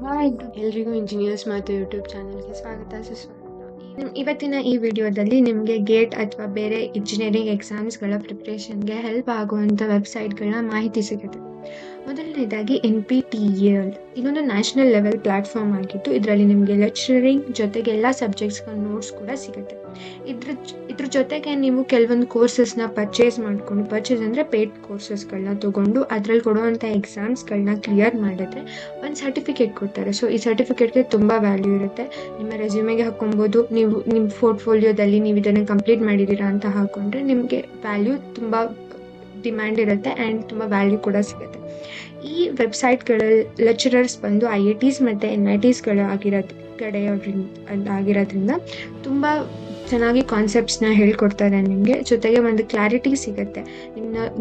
Hi ಎಲ್ರಿಗೂ engineers ಮತ್ತು YouTube ಚಾನಲ್ಗೆ ಸ್ವಾಗತ ಸುಸ್ವಾಗತ. ಇವತ್ತಿನ ಈ ವಿಡಿಯೋದಲ್ಲಿ ನಿಮಗೆ ಗೇಟ್ ಅಥವಾ ಬೇರೆ ಇಂಜಿನಿಯರಿಂಗ್ ಎಕ್ಸಾಮ್ಸ್ಗಳ ಪ್ರಿಪ್ರೇಷನ್ಗೆ ಹೆಲ್ಪ್ ಆಗುವಂಥ ವೆಬ್ಸೈಟ್ಗಳನ್ನ ಮಾಹಿತಿ ಸಿಗುತ್ತೆ. ಮೊದಲನೇದಾಗಿ NPTEL ಇದೊಂದು ನ್ಯಾಷನಲ್ ಲೆವೆಲ್ ಪ್ಲಾಟ್ಫಾರ್ಮ್ ಆಗಿದ್ದು ಇದರಲ್ಲಿ ನಿಮಗೆ ಲೆಕ್ಚರಿಂಗ್ ಜೊತೆಗೆ ಎಲ್ಲ ಸಬ್ಜೆಕ್ಟ್ಸ್ಗಳ ನೋಟ್ಸ್ ಕೂಡ ಸಿಗುತ್ತೆ. ಇದ್ರ ಜೊತೆಗೆ ನೀವು ಕೆಲವೊಂದು ಕೋರ್ಸಸ್ನ ಪರ್ಚೇಸ್ ಅಂದರೆ ಪೇಯ್ಡ್ ಕೋರ್ಸಸ್ಗಳನ್ನ ತೊಗೊಂಡು ಅದರಲ್ಲಿ ಕೊಡುವಂಥ ಎಕ್ಸಾಮ್ಸ್ಗಳನ್ನ ಕ್ಲಿಯರ್ ಮಾಡಿದ್ರೆ ಒಂದು ಸರ್ಟಿಫಿಕೇಟ್ ಕೊಡ್ತಾರೆ. ಸೊ ಈ ಸರ್ಟಿಫಿಕೇಟ್ಗೆ ತುಂಬ ವ್ಯಾಲ್ಯೂ ಇರುತ್ತೆ. ನಿಮ್ಮ ರೆಸ್ಯೂಮೆಗೆ ಹಾಕೊಬೋದು. ನೀವು ನಿಮ್ಮ ಪೋರ್ಟ್ಫೋಲಿಯೋದಲ್ಲಿ ನೀವು ಇದನ್ನು ಕಂಪ್ಲೀಟ್ ಮಾಡಿದ್ದೀರಾ ಅಂತ ಹಾಕೊಂಡ್ರೆ ನಿಮಗೆ ವ್ಯಾಲ್ಯೂ ತುಂಬ ಡಿಮ್ಯಾಂಡ್ ಇರುತ್ತೆ ಆ್ಯಂಡ್ ತುಂಬ ವ್ಯಾಲ್ಯೂ ಕೂಡ ಸಿಗುತ್ತೆ. ಈ ವೆಬ್ಸೈಟ್ಗಳ ಲೆಕ್ಚರರ್ಸ್ ಬಂದು IITs ಮತ್ತು NITsಗಳು ಆಗಿರೋದ್ರಿಂದ ತುಂಬ ಚೆನ್ನಾಗಿ ಕಾನ್ಸೆಪ್ಟ್ಸ್ನ ಹೇಳ್ಕೊಡ್ತಾರೆ. ಜೊತೆಗೆ ಒಂದು ಕ್ಲಾರಿಟಿ ಸಿಗುತ್ತೆ.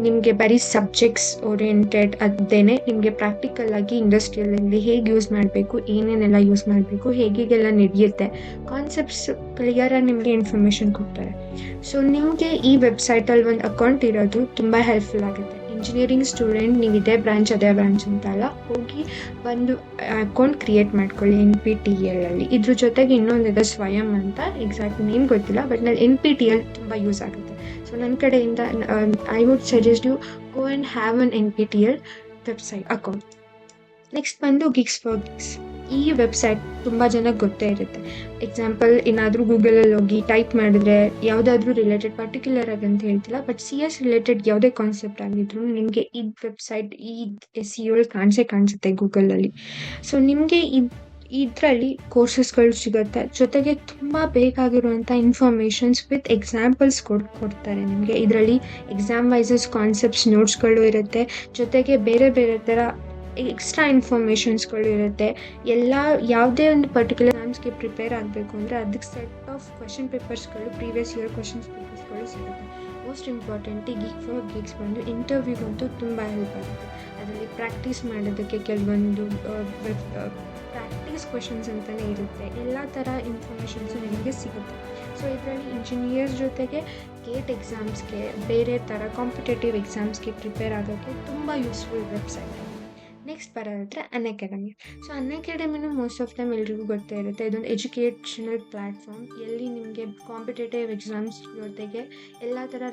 ನಿಮಗೆ ಬರೀ ಸಬ್ಜೆಕ್ಟ್ಸ್ ಓರಿಯೆಂಟೆಡ್ ಅದೇನೆ ನಿಮಗೆ ಪ್ರಾಕ್ಟಿಕಲ್ ಆಗಿ ಇಂಡಸ್ಟ್ರಿಯಲ್ಲಿ ಹೇಗೆ ಯೂಸ್ ಮಾಡಬೇಕು, ಏನೇನೆಲ್ಲ ಯೂಸ್ ಮಾಡಬೇಕು, ಹೇಗೆಲ್ಲ ನಡೆಯುತ್ತೆ, ಕಾನ್ಸೆಪ್ಟ್ಸ್ ಕ್ಲಿಯರಾಗಿ ನಿಮಗೆ ಇನ್ಫಾರ್ಮೇಷನ್ ಕೊಡ್ತಾರೆ. ಸೊ ನಿಮಗೆ ಈ ವೆಬ್ಸೈಟಲ್ಲಿ ಒಂದು ಅಕೌಂಟ್ ಇರೋದು ತುಂಬ ಹೆಲ್ಪ್ಫುಲ್ ಆಗುತ್ತೆ. ಇಂಜಿನಿಯರಿಂಗ್ ಸ್ಟೂಡೆಂಟ್ ನೀವು ಇದೇ ಬ್ರಾಂಚ್ ಅದೇ ಬ್ರಾಂಚ್ ಅಂತಲ್ಲ, ಹೋಗಿ ಒಂದು ಅಕೌಂಟ್ ಕ್ರಿಯೇಟ್ ಮಾಡ್ಕೊಳ್ಳಿ NPTEL ಅಲ್ಲಿ. ಇದ್ರ ಜೊತೆಗೆ ಇನ್ನೊಂದಿದೆ ಸ್ವಯಂ ಅಂತ, ಎಕ್ಸಾಕ್ಟ್ ನೇಮ್ ಗೊತ್ತಿಲ್ಲ, ಬಟ್ ನಲ್ಲಿ NPTEL ತುಂಬ ಯೂಸ್ ಆಗುತ್ತೆ. ಸೊ ನನ್ನ ಕಡೆಯಿಂದ I would suggest you go and have an NPTEL website account. Next ಬಂದು ಗಿಗ್ಸ್ ಫಾರ್ ಗಿಗ್ಸ್. ಈ ವೆಬ್ಸೈಟ್ ತುಂಬ ಜನಕ್ಕೆ ಗೊತ್ತೇ ಇರುತ್ತೆ. ಎಕ್ಸಾಂಪಲ್ ಏನಾದರೂ ಗೂಗಲಲ್ಲಿ ಹೋಗಿ ಟೈಪ್ ಮಾಡಿದ್ರೆ ಯಾವುದಾದ್ರೂ ರಿಲೇಟೆಡ್ ಪರ್ಟಿಕ್ಯುಲರ್ ಆಗಿ ಅಂತ ಹೇಳ್ತಿಲ್ಲ, ಬಟ್ CS ರಿಲೇಟೆಡ್ ಯಾವುದೇ ಕಾನ್ಸೆಪ್ಟ್ ಆಗಿದ್ರು ನಿಮಗೆ ಈ ವೆಬ್ಸೈಟ್ ಈ SEO ಕಾಣಿಸುತ್ತೆ ಗೂಗಲಲ್ಲಿ. ಸೊ ನಿಮಗೆ ಇದರಲ್ಲಿ ಕೋರ್ಸಸ್ಗಳು ಸಿಗುತ್ತೆ. ಜೊತೆಗೆ ತುಂಬ ಬೇಕಾಗಿರುವಂಥ ಇನ್ಫಾರ್ಮೇಷನ್ಸ್ ವಿತ್ ಎಕ್ಸಾಂಪಲ್ಸ್ ಕೊಡ್ತಾರೆ ನಿಮಗೆ. ಇದರಲ್ಲಿ ಎಕ್ಸಾಮ್ ವೈಸಸ್ ಕಾನ್ಸೆಪ್ಟ್ಸ್ ನೋಟ್ಸ್ಗಳು ಇರುತ್ತೆ. ಜೊತೆಗೆ ಬೇರೆ ಬೇರೆ ಥರ ಎಕ್ಸ್ಟ್ರಾ ಇನ್ಫಾರ್ಮೇಷನ್ಸ್ಗಳು ಇರುತ್ತೆ. ಯಾವುದೇ ಒಂದು ಪರ್ಟಿಕ್ಯುಲರ್ ಎಕ್ಸಾಮ್ಸ್ಗೆ ಪ್ರಿಪೇರ್ ಆಗಬೇಕು ಅಂದರೆ ಅದಕ್ಕೆ ಸೆಟ್ ಆಫ್ ಕ್ವೆಶನ್ ಪೇಪರ್ಸ್ಗಳು, ಪ್ರೀವಿಯಸ್ ಇಯರ್ ಕ್ವೆಶನ್ಸ್ ಪೇಪರ್ಸ್ಗಳು ಸಿಗುತ್ತೆ. ಮೋಸ್ಟ್ ಇಂಪಾರ್ಟೆಂಟ್ ಗಿಗ್ ಫಾರ್ ಗಿಗ್ಸ್ ಬಂದು ಇಂಟರ್ವ್ಯೂಗಂತೂ ತುಂಬ ಹೆಲ್ಪ್ ಆಗುತ್ತೆ. ಅದರಲ್ಲಿ ಪ್ರಾಕ್ಟೀಸ್ ಮಾಡೋದಕ್ಕೆ ಕೆಲವೊಂದು ಪ್ರಾಕ್ಟೀಸ್ ಕ್ವೆಶನ್ಸ್ ಅಂತಲೇ ಇರುತ್ತೆ. ಎಲ್ಲ ಥರ ಇನ್ಫಾರ್ಮೇಷನ್ಸು ನಿಮಗೆ ಸಿಗುತ್ತೆ. ಸೊ ಇದರಲ್ಲಿ ಇಂಜಿನಿಯರ್ಸ್ ಜೊತೆಗೆ ಗೇಟ್ ಎಕ್ಸಾಮ್ಸ್ಗೆ, ಬೇರೆ ಥರ ಕಾಂಪಿಟೇಟಿವ್ ಎಕ್ಸಾಮ್ಸ್ಗೆ ಪ್ರಿಪೇರ್ ಆಗೋಕ್ಕೆ ತುಂಬ ಯೂಸ್ಫುಲ್ ವೆಬ್ಸೈಟ್. ನೆಕ್ಸ್ಟ್ ಬರೋದಾದರೆ ಅನ್ಅಕಾಡೆಮಿ. ಸೊ ಅನ್ಅಕಾಡೆಮಿನೂ ಮೋಸ್ಟ್ ಆಫ್ ಟೈಮ್ ಎಲ್ರಿಗೂ ಗೊತ್ತೇ ಇರುತ್ತೆ. ಇದೊಂದು ಎಜುಕೇಷನಲ್ ಪ್ಲ್ಯಾಟ್ಫಾರ್ಮ್. ಎಲ್ಲಿ ನಿಮಗೆ ಕಾಂಪಿಟೇಟಿವ್ ಎಕ್ಸಾಮ್ಸ್ ಜೊತೆಗೆ ಎಲ್ಲ ಥರ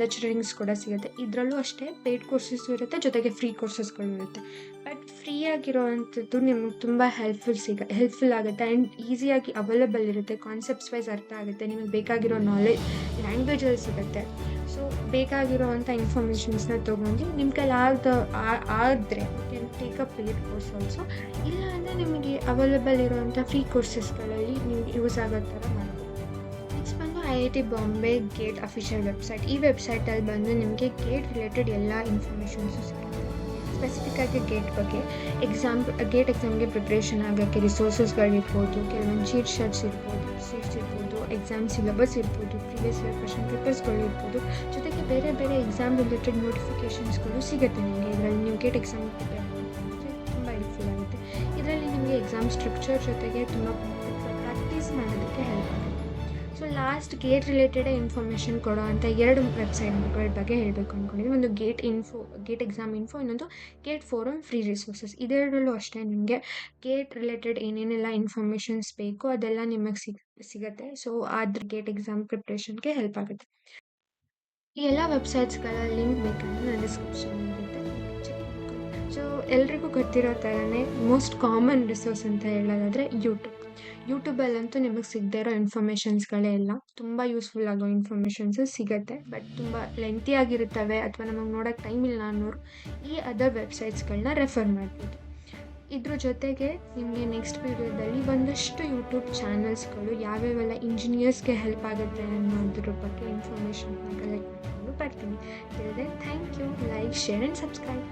ಲೆಕ್ಚರಿಂಗ್ಸ್ ಕೂಡ ಸಿಗುತ್ತೆ. ಇದರಲ್ಲೂ ಅಷ್ಟೇ ಪೇಯ್ಡ್ ಕೋರ್ಸಸ್ಸು ಇರುತ್ತೆ, ಜೊತೆಗೆ ಫ್ರೀ ಕೋರ್ಸಸ್ಗಳು ಇರುತ್ತೆ. ಬಟ್ ಫ್ರೀ ಆಗಿರೋವಂಥದ್ದು ನಿಮಗೆ ತುಂಬ ಹೆಲ್ಪ್ಫುಲ್ ಆಗುತ್ತೆ ಆ್ಯಂಡ್ ಈಸಿಯಾಗಿ ಅವೈಲೇಬಲ್ ಇರುತ್ತೆ. ಕಾನ್ಸೆಪ್ಟ್ಸ್ ವೈಸ್ ಅರ್ಥ ಆಗುತ್ತೆ. ನಿಮಗೆ ಬೇಕಾಗಿರೋ ನಾಲೆಜ್ ಲ್ಯಾಂಗ್ವೇಜಲ್ಲಿ ಸಿಗುತ್ತೆ. ಸೊ ಬೇಕಾಗಿರೋವಂಥ ಇನ್ಫಾರ್ಮೇಷನ್ಸ್ನ ತೊಗೊಂಡು ನಿಮ್ಮ ಕೈಲಿ ಆದರೆ take a paid course also. ಇಲ್ಲ ಅಂದರೆ ನಿಮಗೆ ಅವೈಲೇಬಲ್ ಇರೋವಂಥ ಫ್ರೀ ಕೋರ್ಸಸ್ಗಳಲ್ಲಿ ನಿಮ್ಗೆ ಯೂಸ್ ಆಗೋ ಥರ ಮಾಡ್ಬೋದು. ನೆಕ್ಸ್ಟ್ ಬಂದು IIT Bombay gate official website. ಈ ವೆಬ್ಸೈಟಲ್ಲಿ ಬಂದು ನಿಮಗೆ ಗೇಟ್ ರಿಲೇಟೆಡ್ ಎಲ್ಲ ಇನ್ಫಾರ್ಮೇಷನ್ಸು ಸಿಗುತ್ತೆ. ಸ್ಪೆಸಿಫಿಕ್ಕಾಗಿ ಗೇಟ್ ಬಗ್ಗೆ ಗೇಟ್ ಎಕ್ಸಾಮ್ಗೆ ಪ್ರಿಪ್ರೇಷನ್ ಆಗೋಕ್ಕೆ ರಿಸೋರ್ಸಸ್ಗಳಿರ್ಬೋದು, ಕೆಲವೊಂದು ಸೀಟ್ಸ್ ಇರ್ಬೋದು, ಎಕ್ಸಾಮ್ ಸಿಲೆಬಸ್ ಇರ್ಬೋದು, ಪ್ರೀವಿಯಸ್ ಇಯರ್ ಕ್ವೆಶನ್ ಪೇಪರ್ಸ್ಗಳು ಇರ್ಬೋದು, ಜೊತೆಗೆ ಬೇರೆ ಬೇರೆ ಎಕ್ಸಾಮ್ ರಿಲೇಟೆಡ್ ನೋಟಿಫಿಕೇಷನ್ಸ್ಗಳು ಸಿಗುತ್ತೆ ನಿಮಗೆ. ಇದರಲ್ಲಿ ನೀವು ಗೇಟ್ ಎಕ್ಸಾಮ್ ಪ್ರಿಪೇರ್ ಮಾಡೋಕ್ಕೆ ತುಂಬ ಹೆಲ್ಪ್ಫುಲ್ ಆಗುತ್ತೆ. ಇದರಲ್ಲಿ ನಿಮಗೆ ಎಕ್ಸಾಮ್ ಸ್ಟ್ರಕ್ಚರ್ ಜೊತೆಗೆ ತುಂಬ ಪ್ರಾಕ್ಟೀಸ್ ಮಾಡೋದಕ್ಕೆ ಹೆಲ್ಪ್ ಆಗುತ್ತೆ. So last GATE related information ಕೊಡೋವಂಥ 2 ವೆಬ್ಸೈಟ್ಗಳ ಬಗ್ಗೆ ಹೇಳಬೇಕು ಅಂದ್ಕೊಂಡಿದ್ದೀನಿ. ಒಂದು ಗೇಟ್ ಎಕ್ಸಾಮ್ ಇನ್ಫೋ, ಇನ್ನೊಂದು ಗೇಟ್ ಫೋರಮ್ ಫ್ರೀ ರಿಸೋರ್ಸಸ್. ಇದೆರಡರಲ್ಲೂ ಅಷ್ಟೇ ನಿಮಗೆ ಗೇಟ್ ರಿಲೇಟೆಡ್ ಏನೇನೆಲ್ಲ ಇನ್ಫಾರ್ಮೇಷನ್ಸ್ ಬೇಕೋ ಅದೆಲ್ಲ ನಿಮಗೆ ಸಿಗುತ್ತೆ. ಸೊ ಅದ್ರ ಗೇಟ್ ಎಕ್ಸಾಮ್ ಪ್ರಿಪ್ರೇಷನ್ಗೆ ಹೆಲ್ಪ್ ಆಗುತ್ತೆ. ಈ ಎಲ್ಲ ವೆಬ್ಸೈಟ್ಸ್ಗಳ ಲಿಂಕ್ ಬೇಕಂದ್ರೆ ನಾನು ಡಿಸ್ಕ್ರಿಪ್ಷನ್ ಇರುತ್ತೆ, ಚೆಕ್ ಮಾಡ್ಕೊಳ್ಳಿ. ಸೊ ಎಲ್ರಿಗೂ ಗೊತ್ತಿರೋ ಥರನೇ ಮೋಸ್ಟ್ ಕಾಮನ್ ರಿಸೋರ್ಸ್ ಅಂತ ಹೇಳೋದಾದರೆ ಯೂಟ್ಯೂಬಲ್ಲಂತೂ ನಿಮಗೆ ಸಿಗದೇ ಇರೋ ಇನ್ಫಾರ್ಮೇಷನ್ಸ್ಗಳೇ ಎಲ್ಲ. ತುಂಬ ಯೂಸ್ಫುಲ್ ಆಗೋ ಇನ್ಫಾರ್ಮೇಷನ್ಸು ಸಿಗುತ್ತೆ, ಬಟ್ ತುಂಬ ಲೆಂತಿ ಆಗಿರುತ್ತವೆ ಅಥವಾ ನಮಗೆ ನೋಡೋಕ್ಕೆ ಟೈಮ್ ಇಲ್ಲ ಅನ್ನೋರು ಈ ಅದರ್ ವೆಬ್ಸೈಟ್ಸ್ಗಳನ್ನ ರೆಫರ್ ಮಾಡ್ಬೋದು. ಇದ್ರ ಜೊತೆಗೆ ನಿಮಗೆ ನೆಕ್ಸ್ಟ್ ವೀಡಿಯೋದಲ್ಲಿ ಒಂದಷ್ಟು ಯೂಟ್ಯೂಬ್ ಚಾನಲ್ಸ್ಗಳು ಯಾವ್ಯಾವೆಲ್ಲ ಇಂಜಿನಿಯರ್ಸ್ಗೆ ಹೆಲ್ಪ್ ಆಗುತ್ತೆ ಅನ್ನೋದ್ರ ಬಗ್ಗೆ ಇನ್ಫಾರ್ಮೇಷನ್ನ ಕಲೆಕ್ಟ್ ಮಾಡ್ಕೊಂಡು ಬರ್ತೀನಿ. Thank you. Like, share and subscribe.